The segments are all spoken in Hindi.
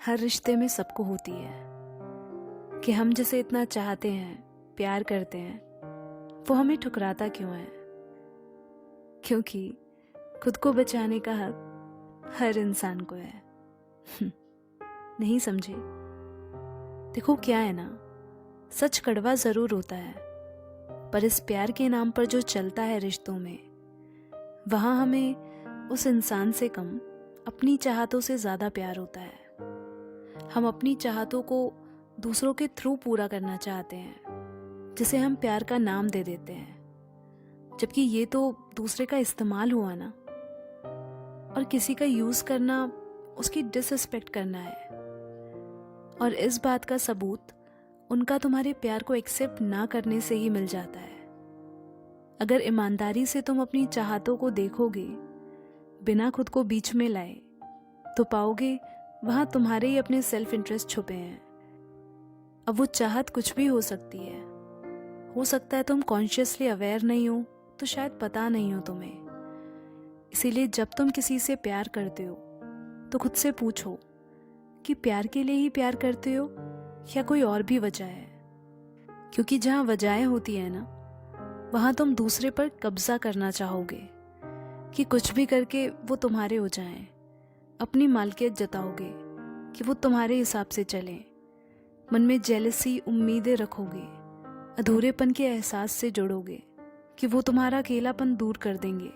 हर रिश्ते में सबको होती है कि हम जिसे इतना चाहते हैं, प्यार करते हैं, वो हमें ठुकराता क्यों है। क्योंकि खुद को बचाने का हक हर इंसान को है। नहीं समझे? देखो क्या है ना, सच कड़वा जरूर होता है, पर इस प्यार के नाम पर जो चलता है रिश्तों में, वहां हमें उस इंसान से कम अपनी चाहतों से ज्यादा प्यार होता है। हम अपनी चाहतों को दूसरों के थ्रू पूरा करना चाहते हैं, जिसे हम प्यार का नाम दे देते हैं, जबकि ये तो दूसरे का इस्तेमाल हुआ ना। और किसी का यूज करना उसकी डिसरिस्पेक्ट करना है। और इस बात का सबूत उनका तुम्हारे प्यार को एक्सेप्ट ना करने से ही मिल जाता है। अगर ईमानदारी से तुम अपनी चाहतों को देखोगे, बिना खुद को बीच में लाए, तो पाओगे वहां तुम्हारे ही अपने सेल्फ इंटरेस्ट छुपे हैं। अब वो चाहत कुछ भी हो सकती है। हो सकता है तुम कॉन्शियसली अवेयर नहीं हो, तो शायद पता नहीं हो तुम्हें। इसीलिए जब तुम किसी से प्यार करते हो तो खुद से पूछो कि प्यार के लिए ही प्यार करते हो या कोई और भी वजह है। क्योंकि जहां वजहें होती है ना, वहां तुम दूसरे पर कब्जा करना चाहोगे कि कुछ भी करके वो तुम्हारे हो जाएं। अपनी मालकियत जताओगे कि वो तुम्हारे हिसाब से चलें। मन में जेलसी, उम्मीदें रखोगे। अधूरेपन के एहसास से जुड़ोगे कि वो तुम्हारा अकेलापन दूर कर देंगे।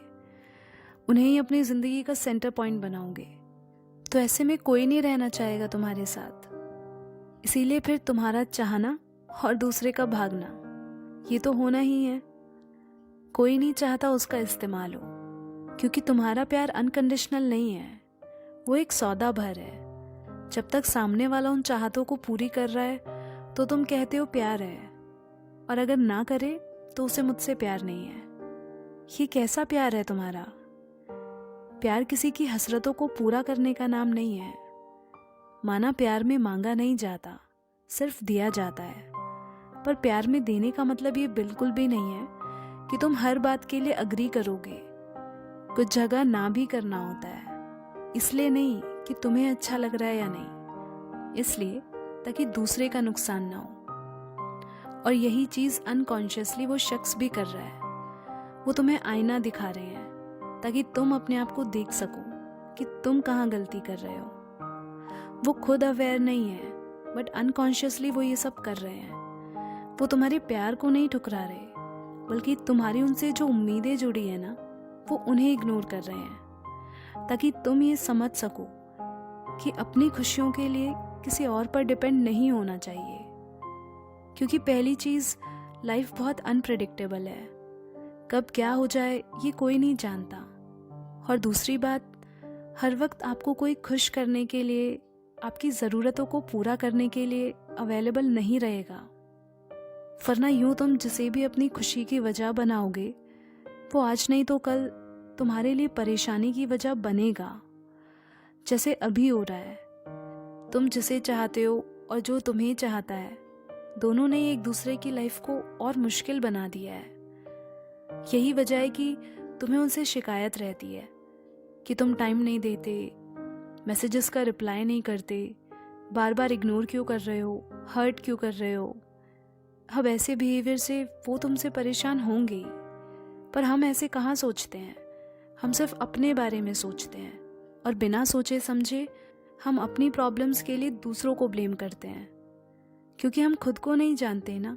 उन्हें ही अपनी जिंदगी का सेंटर पॉइंट बनाओगे। तो ऐसे में कोई नहीं रहना चाहेगा तुम्हारे साथ। इसीलिए फिर तुम्हारा चाहना और दूसरे का भागना, ये तो होना ही है। कोई नहीं चाहता उसका इस्तेमाल हो, क्योंकि तुम्हारा प्यार अनकंडीशनल नहीं है, वो एक सौदा भर है। जब तक सामने वाला उन चाहतों को पूरी कर रहा है तो तुम कहते हो प्यार है, और अगर ना करे तो उसे मुझसे प्यार नहीं है। ये कैसा प्यार है तुम्हारा? प्यार किसी की हसरतों को पूरा करने का नाम नहीं है। माना प्यार में मांगा नहीं जाता, सिर्फ दिया जाता है। पर प्यार में देने का मतलब ये बिल्कुल भी नहीं है कि तुम हर बात के लिए अग्री करोगे। कुछ जगह ना भी करना होता है, इसलिए नहीं कि तुम्हें अच्छा लग रहा है या नहीं, इसलिए ताकि दूसरे का नुकसान ना हो। और यही चीज अनकॉन्शियसली वो शख्स भी कर रहा है। वो तुम्हें आईना दिखा रहे हैं ताकि तुम अपने आप को देख सको कि तुम कहाँ गलती कर रहे हो। वो खुद अवेयर नहीं है, बट अनकॉन्शियसली वो ये सब कर रहे हैं। वो तुम्हारे प्यार को नहीं ठुकरा रहे, बल्कि तुम्हारी उनसे जो उम्मीदें जुड़ी है ना, वो उन्हें इग्नोर कर रहे हैं, ताकि तुम ये समझ सको कि अपनी खुशियों के लिए किसी और पर डिपेंड नहीं होना चाहिए। क्योंकि पहली चीज, लाइफ बहुत अनप्रेडिक्टेबल है। कब क्या हो जाए ये कोई नहीं जानता। और दूसरी बात, हर वक्त आपको कोई खुश करने के लिए, आपकी ज़रूरतों को पूरा करने के लिए अवेलेबल नहीं रहेगा। वरना यूं तुम जिसे भी अपनी खुशी की वजह बनाओगे, वो आज नहीं तो कल तुम्हारे लिए परेशानी की वजह बनेगा। जैसे अभी हो रहा है। तुम जिसे चाहते हो और जो तुम्हें चाहता है, दोनों ने एक दूसरे की लाइफ को और मुश्किल बना दिया है। यही वजह है कि तुम्हें उनसे शिकायत रहती है कि तुम टाइम नहीं देते, मैसेजेस का रिप्लाई नहीं करते, बार बार इग्नोर क्यों कर रहे हो, हर्ट क्यों कर रहे हो। अब ऐसे बिहेवियर से वो तुमसे परेशान होंगे, पर हम ऐसे कहाँ सोचते हैं। हम सिर्फ अपने बारे में सोचते हैं, और बिना सोचे समझे हम अपनी प्रॉब्लम्स के लिए दूसरों को ब्लेम करते हैं। क्योंकि हम खुद को नहीं जानते ना,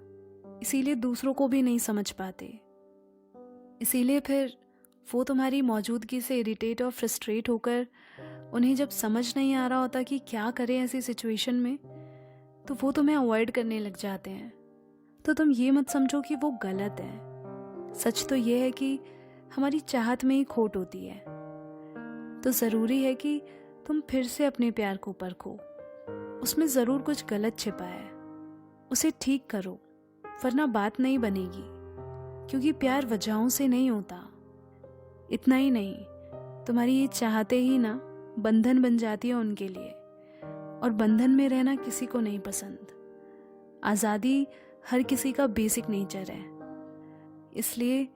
इसीलिए दूसरों को भी नहीं समझ पाते। इसीलिए फिर वो तुम्हारी मौजूदगी से इरिटेट और फ्रस्ट्रेट होकर, उन्हें जब समझ नहीं आ रहा होता कि क्या करें ऐसी सिचुएशन में, तो वो तुम्हें अवॉइड करने लग जाते हैं। तो तुम ये मत समझो कि वो गलत है। सच तो ये है कि हमारी चाहत में ही खोट होती है। तो ज़रूरी है कि तुम फिर से अपने प्यार को परखो। उसमें ज़रूर कुछ गलत छिपा है, उसे ठीक करो, वरना बात नहीं बनेगी। क्योंकि प्यार वजहों से नहीं होता। इतना ही नहीं, तुम्हारी ये चाहते ही ना बंधन बन जाती है उनके लिए, और बंधन में रहना किसी को नहीं पसंद। आज़ादी हर किसी का बेसिक नेचर है। इसलिए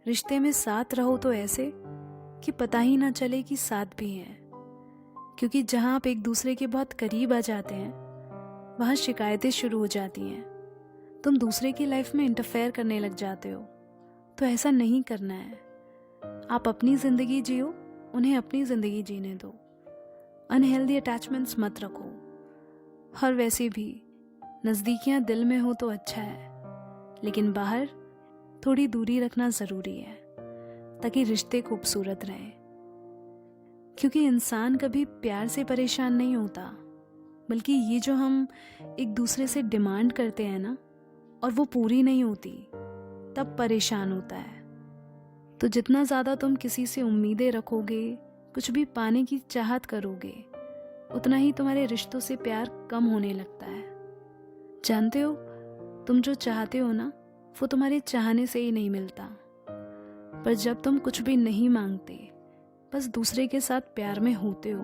रिश्ते में साथ रहो तो ऐसे कि पता ही ना चले कि साथ भी हैं। क्योंकि जहाँ आप एक दूसरे के बहुत करीब आ जाते हैं वहाँ शिकायतें शुरू हो जाती हैं। तुम दूसरे की लाइफ में इंटरफेयर करने लग जाते हो। तो ऐसा नहीं करना है। आप अपनी ज़िंदगी जियो, उन्हें अपनी ज़िंदगी जीने दो। अनहेल्दी अटैचमेंट्स मत रखो। और वैसे भी नज़दीकियाँ दिल में हो तो अच्छा है, लेकिन बाहर थोड़ी दूरी रखना ज़रूरी है ताकि रिश्ते खूबसूरत रहें। क्योंकि इंसान कभी प्यार से परेशान नहीं होता, बल्कि ये जो हम एक दूसरे से डिमांड करते हैं ना, और वो पूरी नहीं होती, तब परेशान होता है। तो जितना ज़्यादा तुम किसी से उम्मीदें रखोगे, कुछ भी पाने की चाहत करोगे, उतना ही तुम्हारे रिश्तों से प्यार कम होने लगता है। जानते हो, तुम जो चाहते हो ना, वो तुम्हारे चाहने से ही नहीं मिलता। पर जब तुम कुछ भी नहीं मांगते, बस दूसरे के साथ प्यार में होते हो,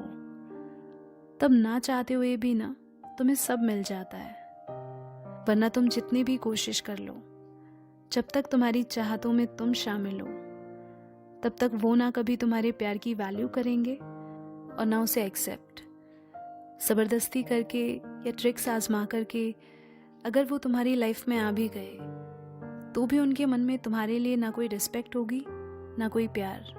तब ना चाहते हुए भी ना तुम्हें सब मिल जाता है। वरना तुम जितनी भी कोशिश कर लो, जब तक तुम्हारी चाहतों में तुम शामिल हो, तब तक वो ना कभी तुम्हारे प्यार की वैल्यू करेंगे और ना उसे एक्सेप्ट। ज़बरदस्ती करके या ट्रिक्स आजमा करके अगर वो तुम्हारी लाइफ में आ भी गए, तो भी उनके मन में तुम्हारे लिए ना कोई रिस्पेक्ट होगी, ना कोई प्यार।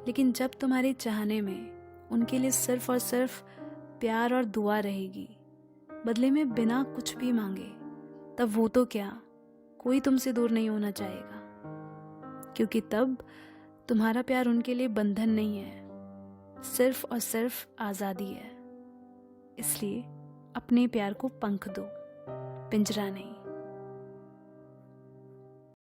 लेकिन जब तुम्हारे चाहने में उनके लिए सिर्फ और सिर्फ प्यार और दुआ रहेगी, बदले में बिना कुछ भी मांगे, तब वो तो क्या, कोई तुमसे दूर नहीं होना चाहेगा। क्योंकि तब तुम्हारा प्यार उनके लिए बंधन नहीं है, सिर्फ और सिर्फ आज़ादी है। इसलिए अपने प्यार को पंख दो, पिंजरा नहीं।